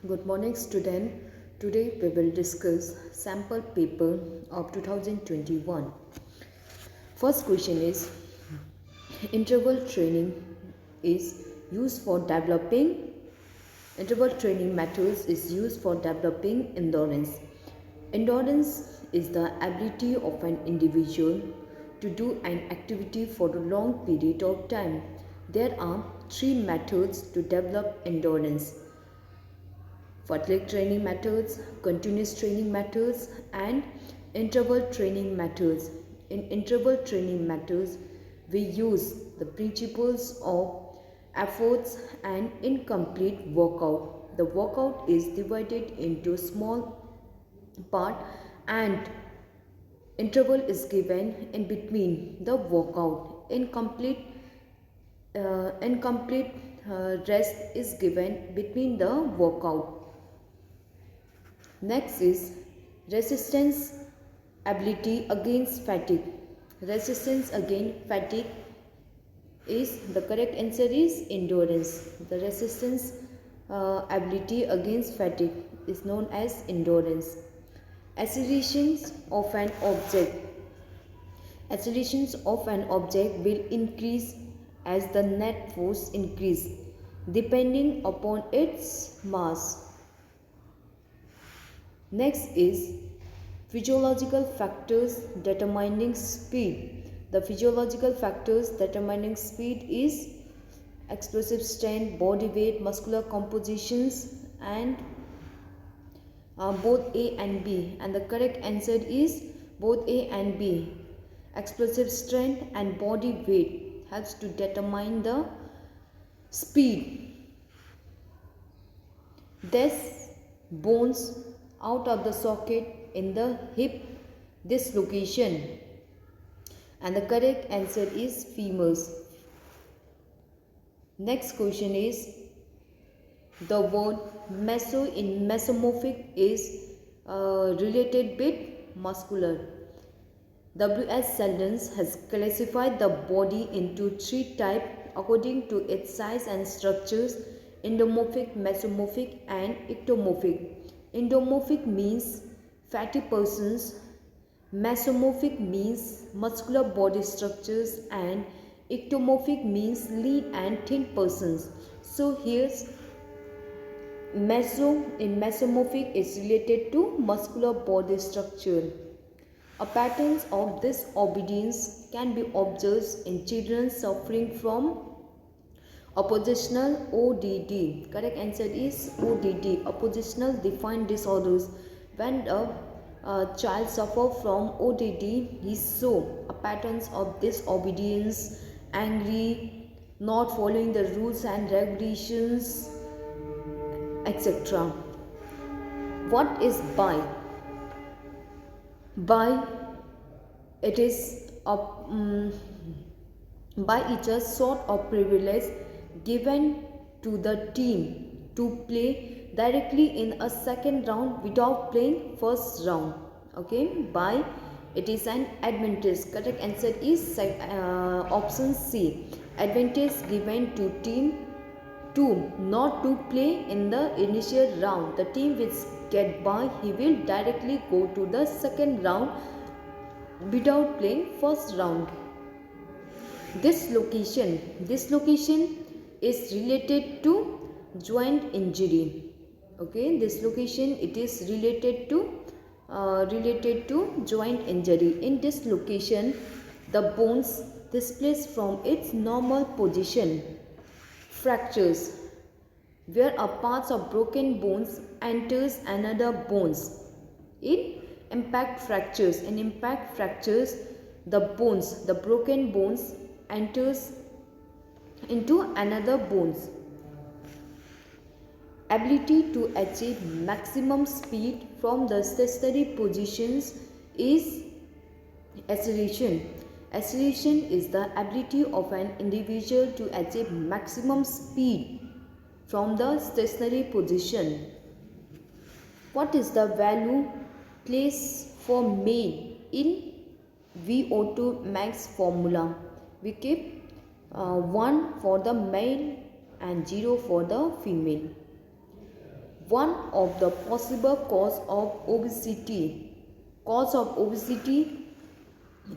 Good morning, student. Today we will discuss sample paper of 2021. First question is interval training is used for developing interval training methods is used for developing endurance. Endurance is the ability of an individual to do an activity for a long period of time. There are three methods to develop endurance: fatigue training methods, continuous training methods, and interval training methods. In interval training methods, we use the principles of efforts and incomplete workout. The workout is divided into small part and interval is given in between the workout. Incomplete rest is given between the workout. Next is resistance ability against fatigue. Resistance against fatigue is the correct answer is endurance. The resistance ability against fatigue is known as endurance. Accelerations of an object. Accelerations of an object will increase as the net force increase depending upon its mass. Next is physiological factors determining speed. The physiological factors determining speed is explosive strength, body weight, muscular compositions, and both A and B. And the correct answer is both A and B. Explosive strength and body weight helps to determine the speed. Thus, bones out of the socket in the hip dislocation, and the correct answer is femurs. Next question is the word meso in mesomorphic is related with muscular. W.S. Selden has classified the body into three types according to its size and structures: endomorphic, mesomorphic, and ectomorphic. Endomorphic means fatty persons, mesomorphic means muscular body structures, and ectomorphic means lean and thin persons. So here's meso in mesomorphic is related to muscular body structure. A pattern of this obedience can be observed in children suffering from oppositional ODD. Correct answer is ODD. Oppositional defined disorders. When a child suffers from ODD, he shows patterns of disobedience, angry, not following the rules and regulations, etc. What is by? By it is a by it's a sort of privilege given to the team to play directly in a second round without playing first round. Okay, by it is an advantage. Correct answer is option C. Advantage given to team to not to play in the initial round. The team which get by, he will directly go to the second round without playing first round. Dislocation is related to joint injury. Okay, dislocation it is related to joint injury. In dislocation, the bones displaced from its normal position. Fractures, where a parts of broken bones enters another bones. In impact fractures, the broken bones enters into another bones. Ability to achieve maximum speed from the stationary positions is acceleration. Acceleration is the ability of an individual to achieve maximum speed from the stationary position. What is the value placed for male in VO2 max formula? We keep 1 for the male and 0 for the female. one of the possible cause of obesity. Cause of obesity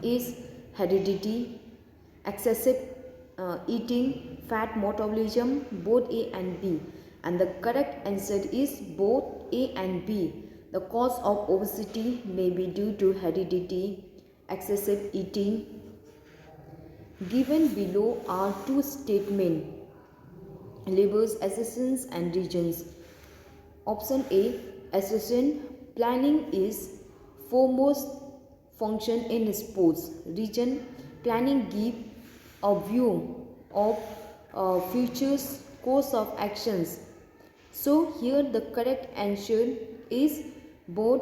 is heredity, excessive eating, fat metabolism, both A and B. And the correct answer is both A and B. The cause of obesity may be due to heredity, excessive eating. Given below are two statements, labels assessments and regions. Option A, assessment planning is foremost function in sports. Region planning give a view of future's course of actions. So here the correct answer is both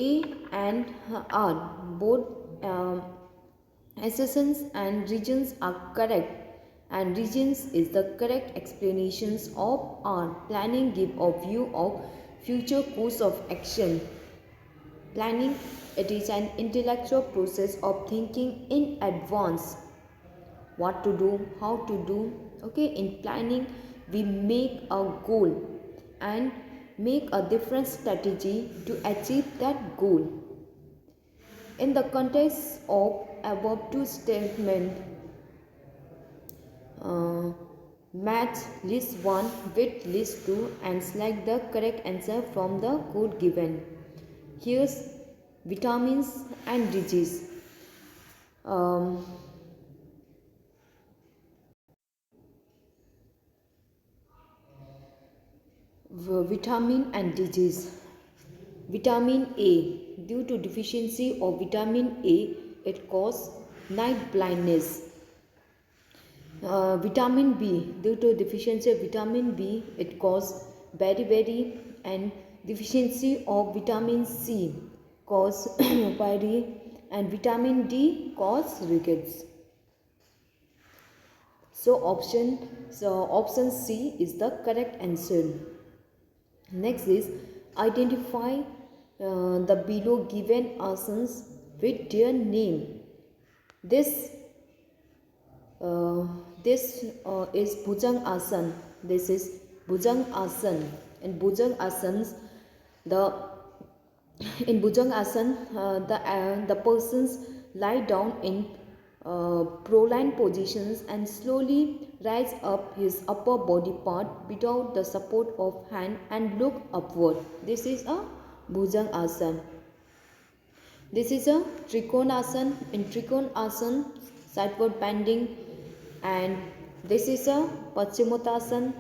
A and R. Both assessments and regions are correct, and regions is the correct explanations of R. Planning give a view of future course of action. Planning, it is an intellectual process of thinking in advance what to do, how to do. Okay, in planning we make a goal and make a different strategy to achieve that goal. In the context of above two statements, match list 1 with list 2 and select the correct answer from the code given. Here's vitamins and disease. Vitamin and disease. Vitamin A. Due to deficiency of vitamin A, it causes night blindness. Vitamin B. Due to deficiency of vitamin B, it causes beriberi, and deficiency of vitamin C cause piri, and vitamin D cause rickets. So option C is the correct answer. Next is identify the below given asanas with their name. This is Bhujang Asan. This is Bhujang Asan. In Bhujang Asans, the persons lie down in proline positions and slowly rise up his upper body part without the support of hand and look upward. This is a Bhujang Asan. This is a Trikonasana. In Trikonasana, sideward bending, and this is a Paschimottanasana.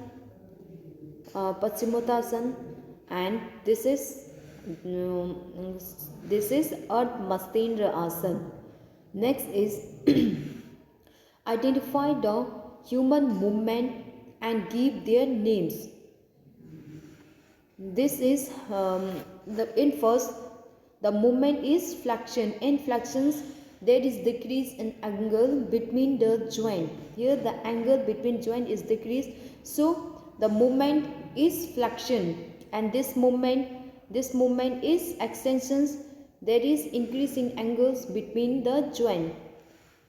And this is Ardhmastendra Asana. Next is identify the human movement and give their names. This is the movement is flexion. In flexions, there is decrease in angle between the joint. Here the angle between joint is decreased, so the movement is flexion, and this movement is extensions. There is increasing angles between the joint.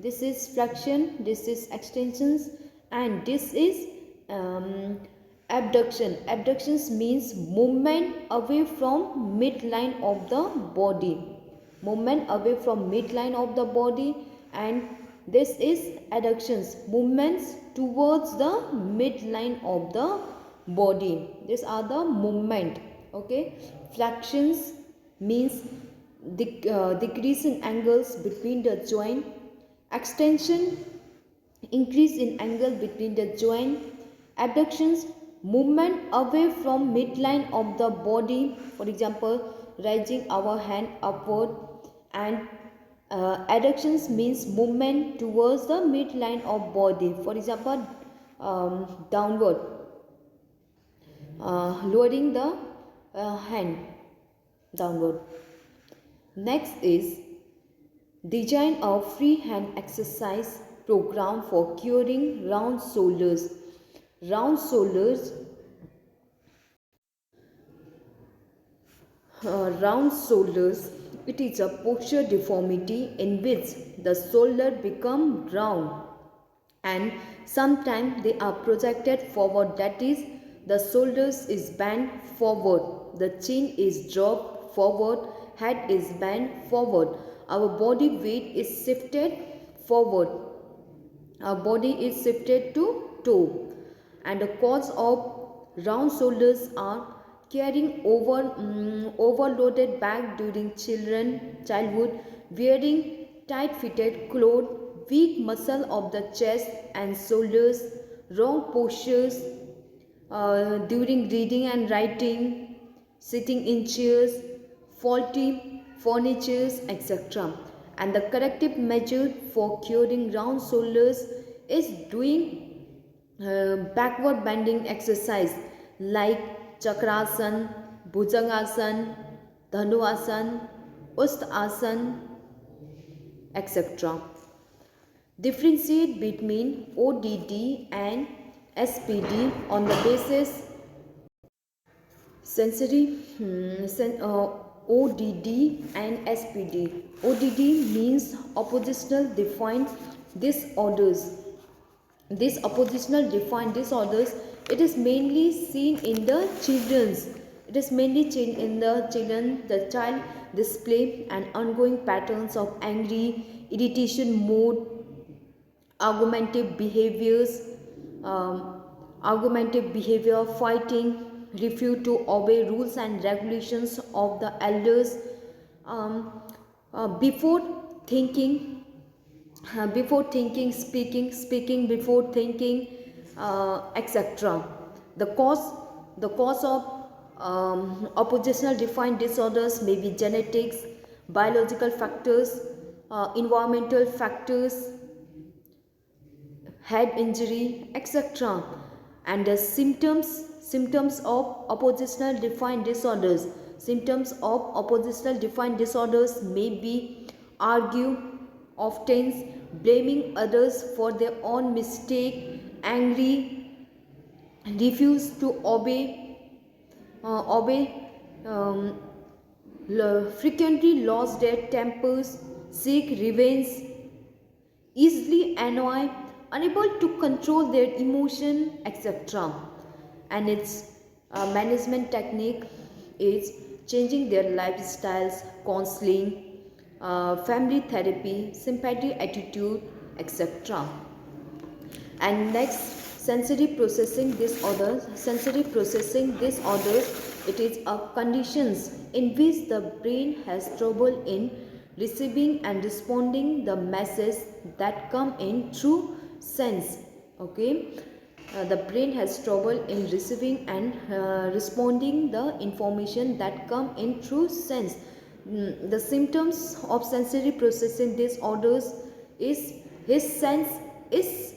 This is flexion, this is extensions, and this is abduction. Abductions means movement away from midline of the body. Movement away from midline of the body, and this is adductions, movements towards the midline of the body. These are the movement. Okay, flexions means decrease in angles between the joint. Extension, increase in angle between the joint. Abductions, movement away from midline of the body, for example raising our hand upward. And adductions means movement towards the midline of body, for example downward, lowering the hand downward. Next is design a free hand exercise program for curing round shoulders. Round shoulders, it is a posture deformity in which the shoulder become round and sometimes they are projected forward, that is The shoulders is bent forward, the chin is dropped forward, head is bent forward. Our body weight is shifted forward. Our body is shifted to toe. And the cause of round shoulders are carrying overloaded bag during childhood, wearing tight-fitted clothes, weak muscle of the chest and shoulders, wrong postures during reading and writing, sitting in chairs, faulty furnitures, etc. And the corrective measure for curing round shoulders is doing backward bending exercise like Chakrasan, Bhujangasan, Dhanuasan, Ustaasan, etc. Differentiate between ODD and SPD on the basis sensory ODD and SPD. ODD means oppositional defined disorders. These oppositional defined disorders, it is mainly seen in the children's. It is mainly seen in the children. The child display and ongoing patterns of angry, irritation, mood, argumentative behaviors, fighting, refuse to obey rules and regulations of the elders, um, before thinking, speaking before thinking, etc. The cause of oppositional defined disorders may be genetics, biological factors, environmental factors, head injury, etc. And the symptoms of oppositional defined disorders. Symptoms of oppositional defined disorders may be argue, often blaming others for their own mistake, angry, refuse to obey, frequently lost their tempers, seek revenge, easily annoyed, unable to control their emotion, etc. And its management technique is changing their lifestyles, counseling, family therapy, sympathy attitude, etc. And next, sensory processing disorders. Sensory processing disorders, it is a conditions in which the brain has trouble in receiving and responding the message that come in through sense. Okay, the brain has trouble in receiving and responding the information that come in through sense. The symptoms of sensory processing disorders is his sense is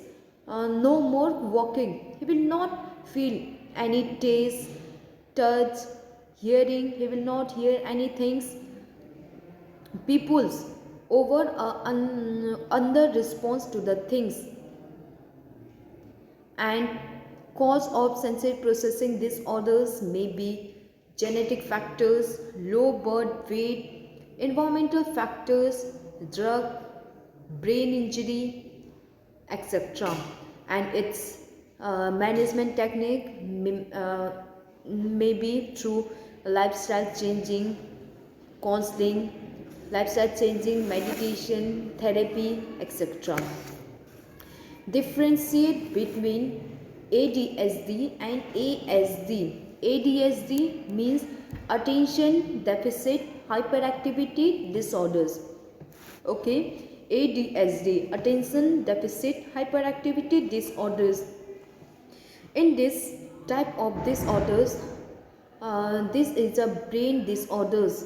no more walking. He will not feel any taste, touch, hearing. He will not hear anything. People's over under response to the things. And cause of sensory processing disorders may be genetic factors, low birth weight, environmental factors, drug, brain injury, etc. And its management technique may be through lifestyle changing, counseling, lifestyle changing, meditation, therapy, etc. Differentiate between ADHD and ASD. ADHD means attention deficit hyperactivity disorders. Okay, ADHD, attention deficit hyperactivity disorders. In this type of disorders, this is a brain disorders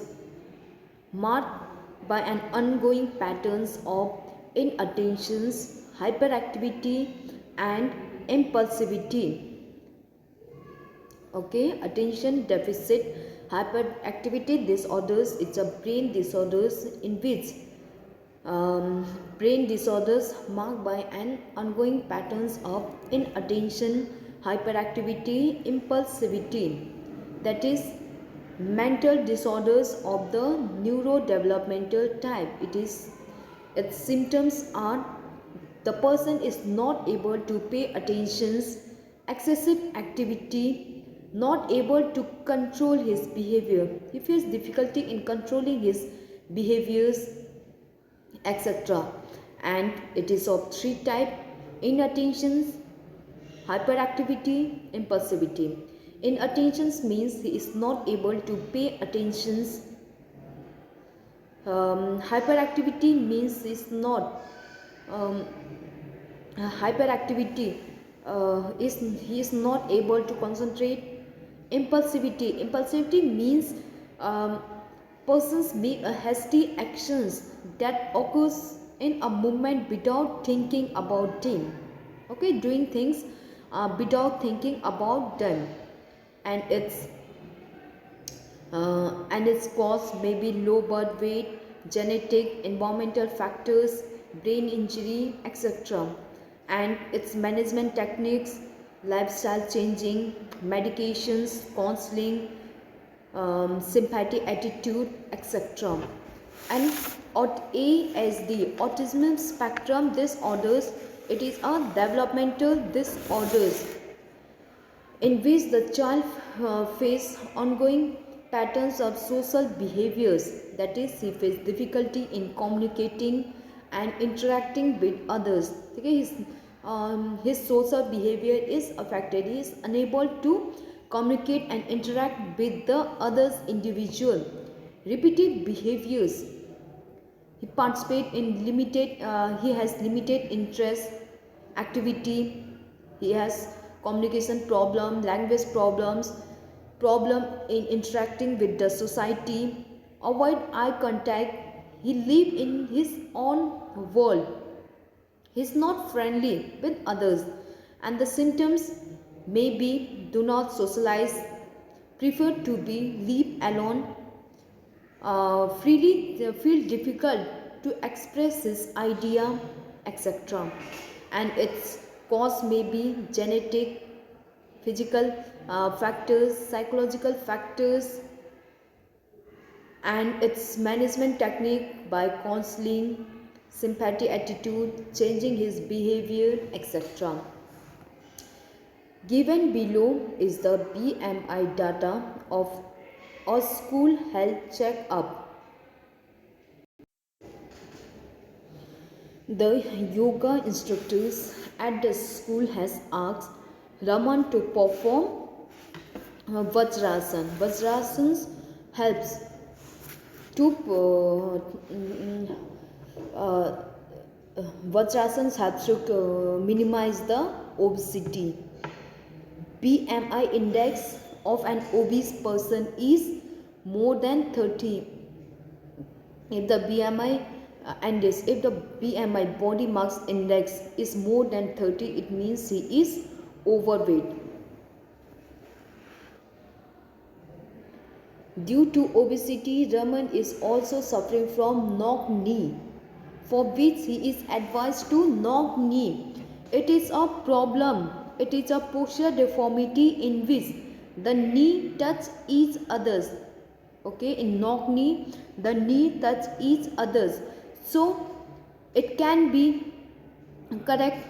marked by an ongoing patterns of inattentions, hyperactivity and impulsivity. Okay, attention deficit hyperactivity disorders, it's a brain disorders in which brain disorders marked by an ongoing patterns of inattention, hyperactivity, impulsivity. That is mental disorders of the neurodevelopmental type. Its symptoms are the person is not able to pay attention, excessive activity, not able to control his behavior. He feels difficulty in controlling his behaviors, etc. And it is of three types: inattentions, hyperactivity, impulsivity. Inattentions means he is not able to pay attentions. Hyperactivity means is not um, hyperactivity is he is not able to concentrate. Impulsivity means um, persons make a hasty actions that occurs in a moment without thinking about them. Okay, doing things without thinking about them, and its cause may be low birth weight, genetic, environmental factors, brain injury, etc. And its management techniques, lifestyle changing, medications, counseling, sympathy attitude, etc. And ASD, autism spectrum disorders, it is a developmental disorders in which the child face ongoing patterns of social behaviors, that is he face difficulty in communicating and interacting with others. Okay, his social behavior is affected. He is unable to communicate and interact with the others individual. Repeated behaviors, he participate in limited he has limited interest activity. He has communication problem, language problems, problem in interacting with the society, avoid eye contact. He live in his own world. He is not friendly with others, and the symptoms may be do not socialize, prefer to be live alone, freely feel difficult to express his idea, etc. And its cause may be genetic, physical factors, psychological factors, and its management technique by counseling, sympathy attitude, changing his behavior, etc. Given below is the BMI data of a school health check-up. The yoga instructors at the school has asked Raman to perform Vajrasan. Vajrasan helps to Vajrasan helps to minimize the obesity. BMI index of an obese person is more than 30. If the BMI if the BMI body mass index is more than 30, it means he is overweight. Due to obesity, Raman is also suffering from knock knee, for which he is advised to knock knee. It is a problem. It is a posture deformity in which the knee touch each others. Okay, in knock knee, the knee touch each others. So it can be correct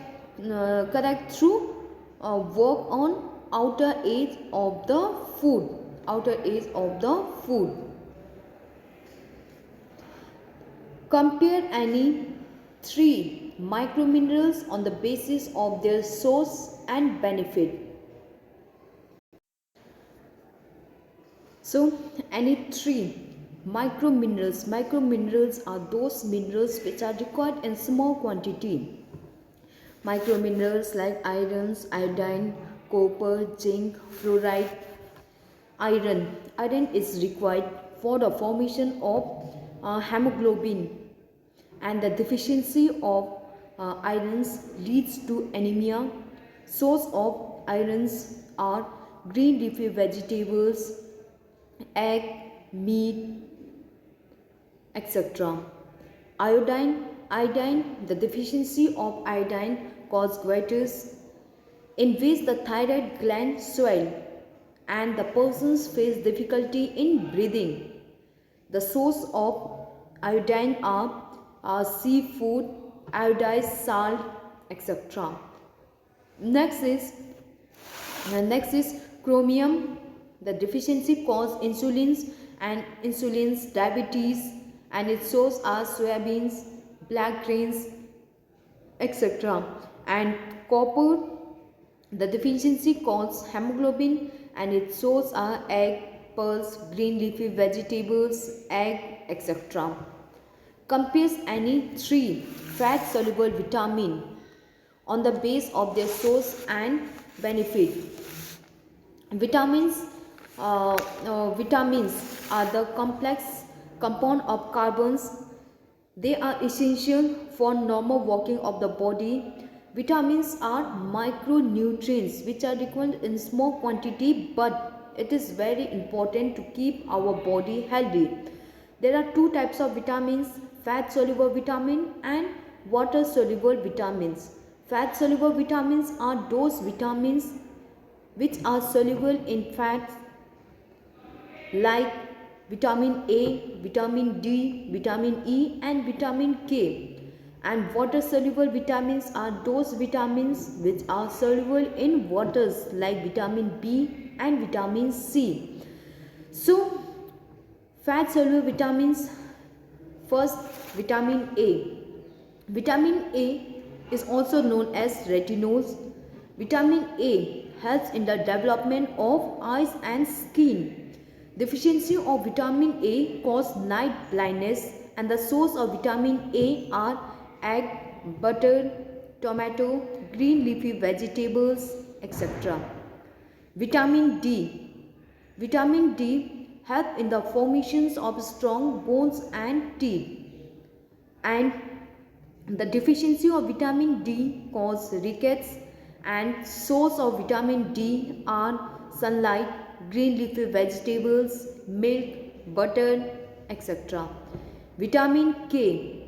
through work on outer edge of the food. Outer edge of the food. Compare any three microminerals on the basis of their source and benefit. So, any three microminerals. Microminerals are those minerals which are required in small quantity. Microminerals like irons, iodine, copper, zinc, fluoride. Iron. Iron is required for the formation of hemoglobin, and the deficiency of irons leads to anemia. Source of irons are green leafy vegetables, egg, meat, etc. Iodine, the deficiency of iodine causes goitres, in which the thyroid gland swell and the persons face difficulty in breathing. The source of iodine are seafood, iodized salt, etc. Next is Chromium, the deficiency causes insulins and insulin's diabetes, and its source are soybeans, black grains, etc. And copper, the deficiency causes hemoglobin, and its source are egg, pearls, green leafy vegetables, egg, etc. Compares any three fat soluble vitamin on the base of their source and benefit. Vitamins are the complex compound of carbons. They are essential for normal working of the body. Vitamins are micronutrients which are required in small quantity, but it is very important to keep our body healthy. There are two types of vitamins: fat soluble vitamin and water soluble vitamins. Fat soluble vitamins are those vitamins which are soluble in fats like vitamin A, vitamin D, vitamin E and vitamin K. And water soluble vitamins are those vitamins which are soluble in waters like vitamin B and vitamin C. So, fat soluble vitamins, first, vitamin A. Vitamin A is also known as retinols. Vitamin A helps in the development of eyes and skin. Deficiency of vitamin A causes night blindness, and the source of vitamin A are egg, butter, tomato, green leafy vegetables, etc. Vitamin D. Vitamin D helps in the formations of strong bones and teeth. And the deficiency of vitamin D causes rickets, and source of vitamin D are sunlight, green leafy vegetables, milk, butter, etc. Vitamin K.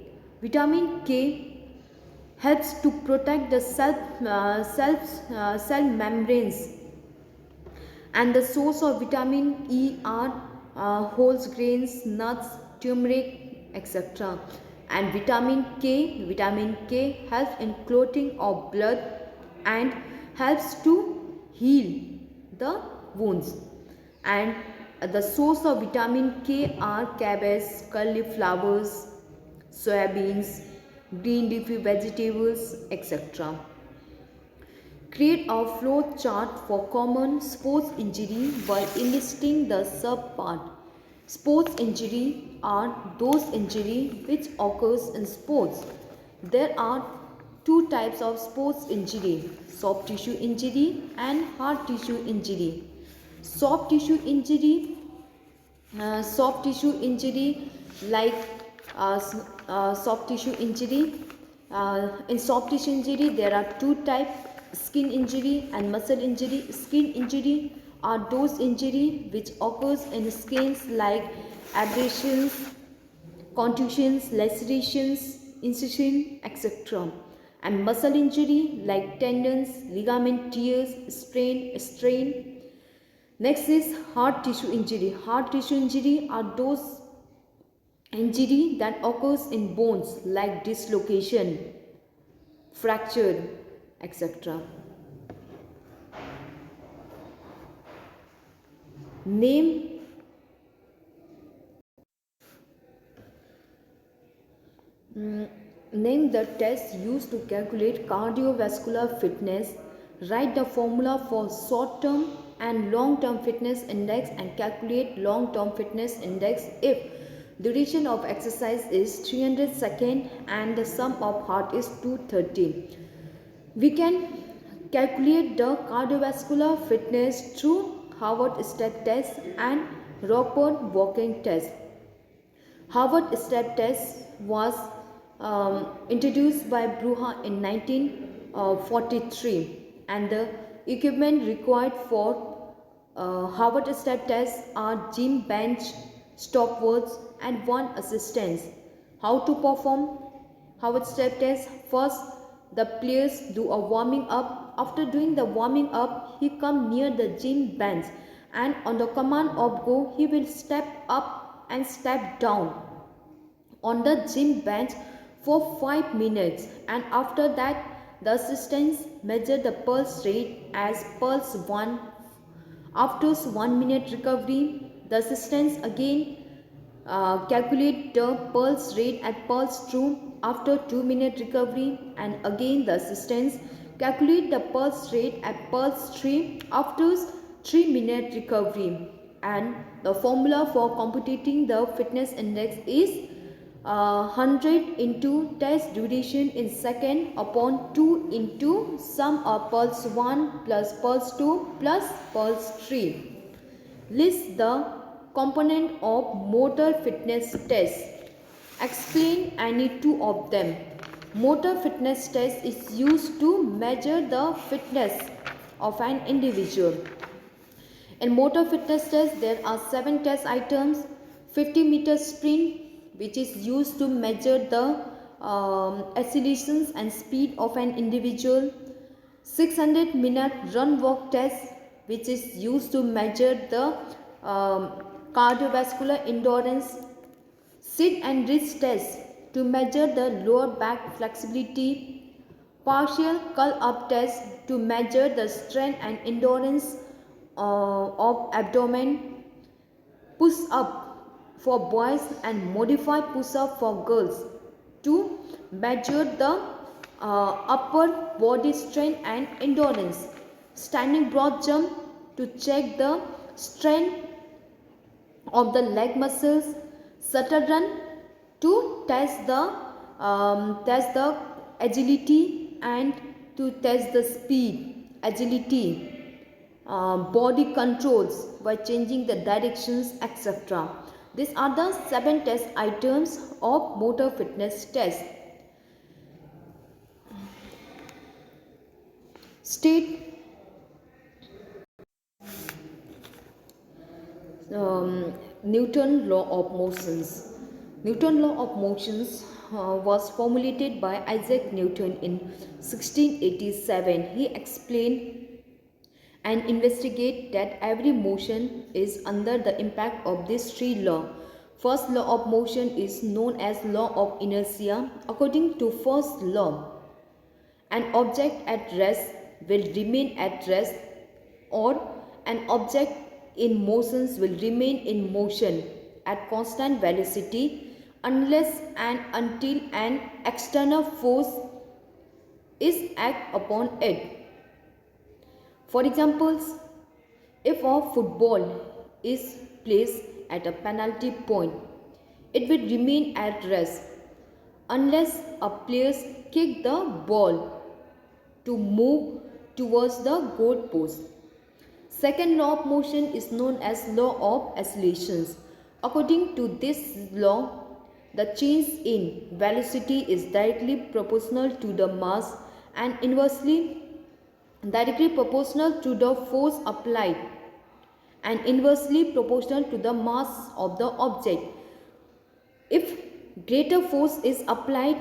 Vitamin K helps to protect the cell membranes, and the source of vitamin E are whole grains, nuts, turmeric, etc. And vitamin K helps in clotting of blood and helps to heal the wounds. And the source of vitamin K are cabbage, cauliflowers, soybeans, green leafy vegetables, etc. Create a flow chart for common sports injury by enlisting the subpart. Sports injury are those injury which occurs in sports. There are two types of sports injury: soft tissue injury and hard tissue injury. Soft tissue injury, like soft tissue injury. In soft tissue injury, there are two types: skin injury and muscle injury. Skin injury are those injury which occurs in skins like abrasions, contusions, lacerations, incision, etc. And muscle injury like tendons, ligament tears, sprain, strain. Next is hard tissue injury. Hard tissue injury are those injury that occurs in bones like dislocation, fracture, etc. Name the test used to calculate cardiovascular fitness. Write the formula for short-term and long-term fitness index and calculate long-term fitness index if duration of exercise is 300 seconds and the sum of heart is 230. We can calculate the cardiovascular fitness through Harvard step test and Rockford walking test. Harvard step test was introduced by Bruha in 1943, and the equipment required for Harvard step test are gym bench, stopwatch and one assistant. How to perform Harvard step test? First, the players do a warming up. After doing the warming up, he come near the gym bench, and on the command of go, he will step up and step down on the gym bench for 5 minutes, and after that the assistants measure the pulse rate as pulse 1. After 1 minute recovery, the assistants again calculate the pulse rate at pulse 2 after 2 minute recovery, and again the assistants calculate the pulse rate at pulse 3 after 3 minute recovery. And the formula for computing the fitness index is 100 into test duration in second upon 2 into sum of pulse 1 plus pulse 2 plus pulse 3. List the component of motor fitness test. Explain any two of them. Motor fitness test is used to measure the fitness of an individual. In motor fitness test, there are 7 test items. 50-meter sprint, which is used to measure the accelerations and speed of an individual. 600-minute run walk test, which is used to measure the cardiovascular endurance. Sit and wrist test to measure the lower back flexibility. Partial curl up test to measure the strength and endurance of abdomen. Push up for boys and modified push up for girls to measure the upper body strength and endurance. Standing broad jump to check the strength of the leg muscles. Shuttle run to test the agility and to test the speed, agility, body controls by changing the directions, etc. These are the 7 test items of motor fitness test. State Newton law of motions. Newton law of motions was formulated by Isaac Newton in 1687. He explained and investigate that every motion is under the impact of these 3 laws. First law of motion is known as law of inertia. According to first law, an object at rest will remain at rest, or an object in motions will remain in motion at constant velocity unless and until an external force is act upon it. For examples, if a football is placed at a penalty point, it will remain at rest unless a player kick the ball to move towards the goal post. Second law of motion is known as law of accelerations. According to this law, the change in velocity is directly proportional to the mass and inversely directly proportional to the force applied and inversely proportional to the mass of the object. If greater force is applied,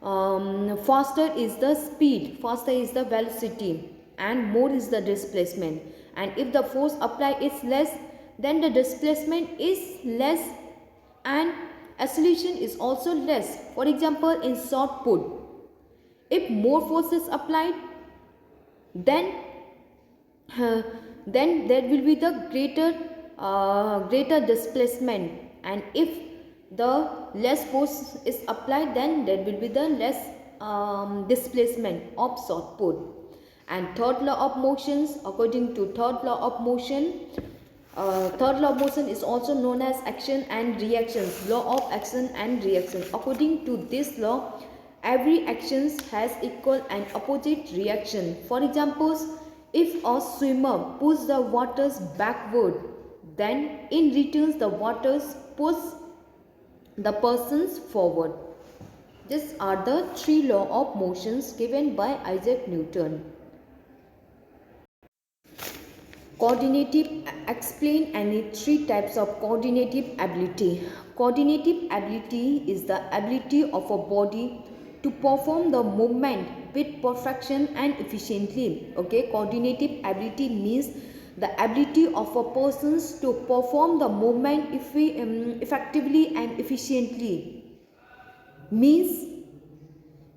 faster is the speed, faster is the velocity, and more is the displacement. And if the force applied is less, then the displacement is less and acceleration is also less. For example, in shot put, if more force is applied, then there will be the greater displacement, and if the less force is applied, then there will be the less displacement of shot put. And third law of motions, according to third law of motion is also known as action and reactions, law of action and reaction. According to this law, every action has equal and opposite reaction. For example, if a swimmer pushes the waters backward, then in return the waters push the persons forward. These are the 3 laws of motions given by Isaac Newton. Coordinative. Explain any 3 types of coordinative ability. Coordinative ability is the ability of a body to perform the movement with perfection and efficiently. Okay, coordinative ability means the ability of a person to perform the movement effectively and efficiently. Means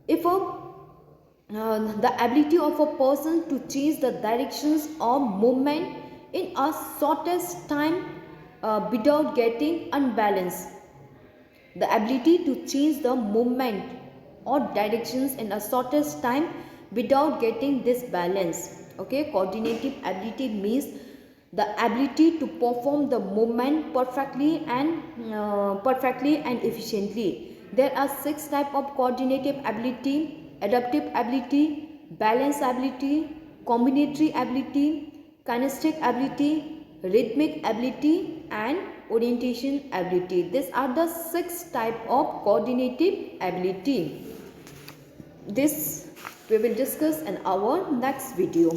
if the ability of a person to change the directions of movement in a shortest time without getting unbalanced. The ability to change the movement or directions in a shortest time without getting disbalanced. Okay, coordinative ability means the ability to perform the movement perfectly and efficiently. There are 6 types of coordinative ability: adaptive ability, balance ability, combinatory ability, kinesthetic ability, rhythmic ability, and orientation ability. These are the 6 types of coordinative ability. This we will discuss in our next video.